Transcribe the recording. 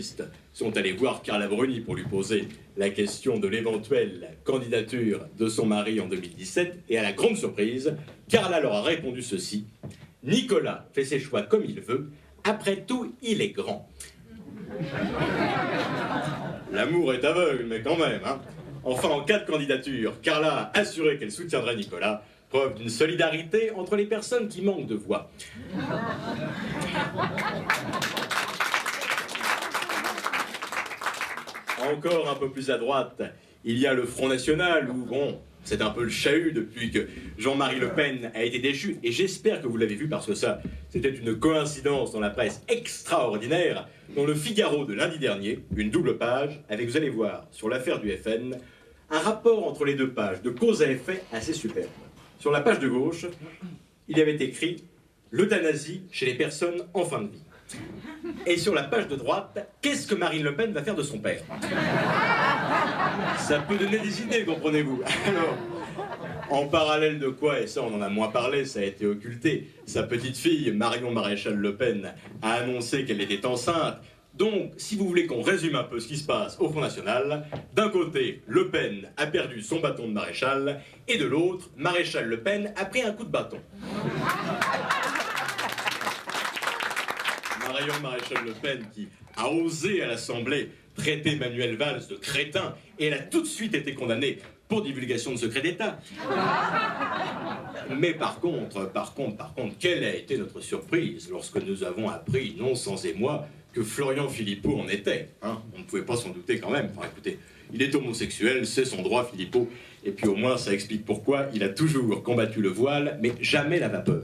journalistes sont allés voir Carla Bruni pour lui poser la question de l'éventuelle candidature de son mari en 2017. Et à la grande surprise, Carla leur a répondu ceci. « Nicolas fait ses choix comme il veut. Après tout, il est grand. » L'amour est aveugle, mais quand même, hein. Enfin, en cas de candidature, Carla a assuré qu'elle soutiendrait Nicolas, preuve d'une solidarité entre les personnes qui manquent de voix. Encore un peu plus à droite, il y a le Front National où, bon, c'est un peu le chahut depuis que Jean-Marie Le Pen a été déchu, et j'espère que vous l'avez vu parce que ça, c'était une coïncidence dans la presse extraordinaire. Dans le Figaro de lundi dernier, une double page, avec, vous allez voir, sur l'affaire du FN, un rapport entre les deux pages de cause à effet assez superbe. Sur la page de gauche, il y avait écrit « L'euthanasie chez les personnes en fin de vie ». Et sur la page de droite, qu'est-ce que Marine Le Pen va faire de son père? Ça peut donner des idées, comprenez-vous. Alors, en parallèle de quoi, et ça on en a moins parlé, ça a été occulté, sa petite fille, Marion Maréchal Le Pen, a annoncé qu'elle était enceinte. Donc, si vous voulez qu'on résume un peu ce qui se passe au Front National, d'un côté, Le Pen a perdu son bâton de maréchal, et de l'autre, Maréchal Le Pen a pris un coup de bâton. Marion Maréchal Le Pen qui a osé à l'Assemblée traiter Manuel Valls de crétin, et elle a tout de suite été condamnée pour divulgation de secret d'État. Mais par contre, quelle a été notre surprise lorsque nous avons appris, non sans émoi, que Florian Philippot en était, hein. On ne pouvait pas s'en douter quand même. Enfin, écoutez, il est homosexuel, c'est son droit, Philippot. Et puis au moins, ça explique pourquoi il a toujours combattu le voile, mais jamais la vapeur.